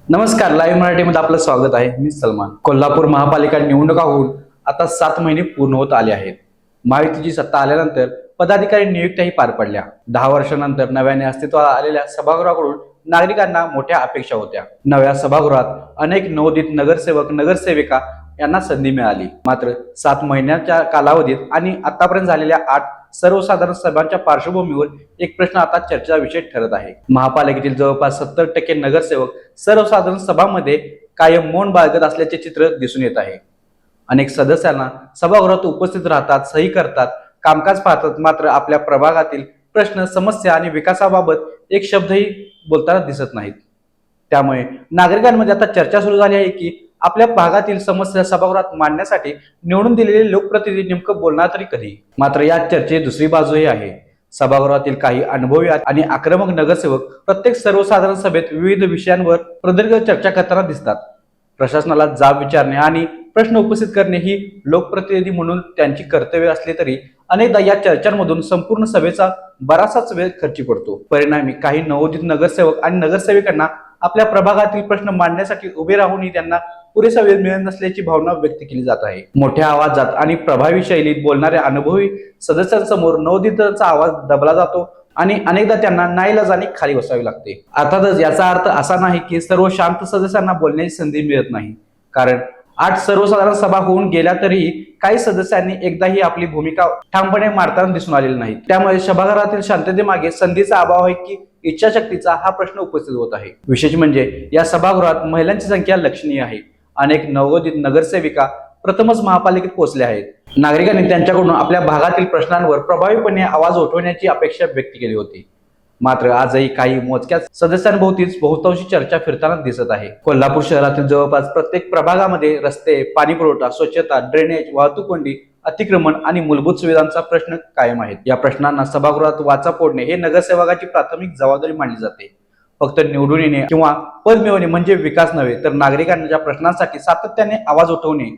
नमस्कार, लाईव्ह मराठीमध्ये आपलं स्वागत आहे. मी सलमान. कोल्हापूर महापालिका निवडणुका होऊन आता 7 महिने पूर्ण होत आले आहेत. महायुतीची सत्ता आल्यानंतर पदाधिकारी नियुक्त्याही पार पडल्या. 10 वर्षांनंतर नव्याने अस्तित्वात आलेल्या सभागृहाकडून नागरिकांना मोठ्या अपेक्षा होत्या. नव्या सभागृहात अनेक नवोदित नगरसेवक नगरसेविका यांना संधी मिळाली. मात्र 7 महिन्यांच्या कालावधीत आणि आतापर्यंत झालेल्या 8 सर्वसाधारण सभांच्या पार्श्वभूमीवर एक प्रश्न आता चर्चेचा विषय ठरत आहे. महापालिकेतील जवळपास 70% नगरसेवक सर्वसाधारण सभांमध्ये कायम मौन बाळगत असल्याचे चित्र दिसून येत आहे. अनेक सदस्यांना सभागृहात उपस्थित राहतात, सही करतात, कामकाज पाहतात, मात्र आपल्या प्रभागातील प्रश्न, समस्या आणि विकासाबाबत एक शब्दही बोलताना दिसत नाहीत. त्यामुळे नागरिकांमध्ये आता चर्चा सुरू झाली आहे की आपल्या भागातील समस्या सभागृहात मांडण्यासाठी निवडून दिलेले लोकप्रतिनिधी नेमकं बोलणार तरी कधी. मात्र या चर्चेची दुसरी बाजूही आहे. सभागृहातील काही अनुभवी आणि आक्रमक नगरसेवक प्रत्येक सर्वसाधारण सभेत विविध विषयांवर प्रदीर्घ चर्चा करताना दिसतात. प्रशासनाला जाब विचारणे आणि प्रश्न उपस्थित करणे ही लोकप्रतिनिधी म्हणून त्यांची कर्तव्य असली तरी अनेकदा या चर्चांमधून संपूर्ण सभेचा बराचसाच वेळ खर्ची पडतो. परिणामी काही नवोदित नगरसेवक आणि नगरसेविकांना आपल्या प्रभागातील प्रश्न मांडण्यासाठी उभे राहूनही त्यांना पुरेसा वेळ मिळत नसल्याची भावना व्यक्त केली जात आहे. मोठ्या आवाजात आणि प्रभावी शैलीत बोलणाऱ्या अनुभवी सदस्यांसमोर नवोदितांचा आवाज दबला जातो आणि अनेकदा त्यांना नाईलाजाने खाली बसावे लागते. अर्थातच याचा अर्थ असा नाही की सर्व शांत सदस्यांना बोलण्याची संधी मिळत नाही, कारण 8 सर्वसाधारण सभा होऊन गेल्या तरीही काही सदस्यांनी एकदाही आपली भूमिका ठामपणे मांडताना दिसून आलेली नाही. त्यामुळे सभागृहातील शांततेमागे संधीचा अभाव आहे की इच्छाशक्तीचा हा प्रश्न उपस्थित होत आहे. विशेष म्हणजे या सभागृहात महिलांची संख्या लक्षणीय आहे. अनेक नवोदित नगरसेविका प्रथमच महापालिकेत पोहोचल्या आहेत. नागरिकांनी त्यांच्याकडून आपल्या भागातील प्रश्नांवर प्रभावीपणे आवाज उठवण्याची अपेक्षा व्यक्त केली होती. मात्र आजही काही मोजक्या सदस्यांभोवतीच बहुतांशी चर्चा फिरताना दिसत आहे. कोल्हापूर शहरातील जवळपास प्रत्येक प्रभागामध्ये रस्ते, पाणीपुरवठा, स्वच्छता, ड्रेनेज, वाहतूक कोंडी, अतिक्रमण आणि मूलभूत सुविधांचा प्रश्न कायम आहेत. या प्रश्नांना सभागृहात वाचा फोडणे हे नगरसेवकाची प्राथमिक जबाबदारी मानली जाते. फक्त निवडून येणे किंवा पद मिळवणे म्हणजे विकास नव्हे, तर नागरिकांच्या प्रश्नांसाठी सातत्याने आवाज उठवणे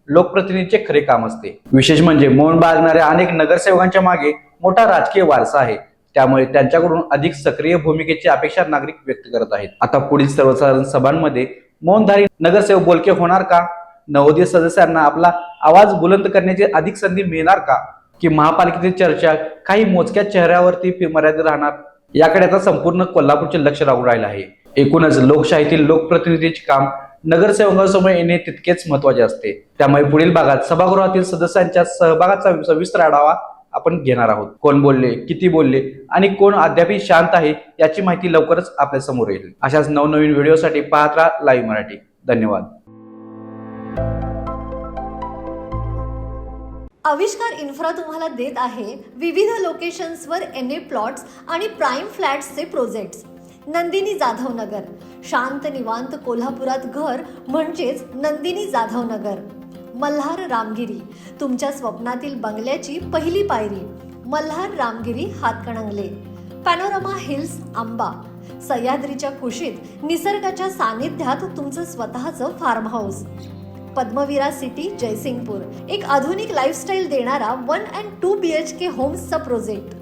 लोकप्रतिनिधीचे खरे काम असते. विशेष म्हणजे मौन बाळगणाऱ्या अनेक नगरसेवकांच्या मागे मोठा राजकीय वारसा आहे. त्यामुळे त्यांच्याकडून अधिक सक्रिय भूमिकेची अपेक्षा नागरिक व्यक्त करत आहेत. आता पुढील सर्वसाधारण सभांमध्ये मौनधारी नगरसेवक बोलके होणार का? नवोदित सदस्यांना आपला आवाज बुलंद करण्याची अधिक संधी मिळणार का? की महापालिकेतील चर्चा काही मोजक्या चेहऱ्यावरती मर्यादित राहणार? याकडे आता संपूर्ण कोल्हापूरचे लक्ष लागून राहिले आहे. एकूणच लोकशाहीतील लोकप्रतिनिधीचे काम नगरसेवकांसमोर येणे तितकेच महत्वाचे असते. त्यामुळे पुढील भागात सभागृहातील सदस्यांच्या सहभागाचा सविस्तर आढावा आपण घेणार आहोत. कोण बोलले, किती बोलले आणि कोण अद्यापही शांत आहे याची माहिती लवकरच आपल्या समोर येईल. अशाच नवनवीन व्हिडिओसाठी पाहत राहा लाईव्ह मराठी. धन्यवाद. आविष्कार इन्फ्रा तुम्हाला देत आहे विविध लोकेशन्सवर NA प्लॉट्स आणि प्राईम फ्लॅट्सचे प्रोजेक्ट्स. नंदिनी जाधव नगर, शांत निवांत कोल्हापुरात घर म्हणजेच नंदिनी जाधव नगर. मल्हार रामगिरी, तुमच्या स्वप्नातील बंगल्याची पहिली पायरी. मल्हार रामगिरी हातकणंगले. पॅनोरमा हिल्स आंबा, सह्याद्रीच्या कुशीत निसर्गाच्या सानिध्यात तुमचं स्वतःचं farm house. Padmavira city Jaysingpur, एक आधुनिक लाईफस्टाईल देणारा 1 and 2 BHK होम्सचा प्रोजेक्ट.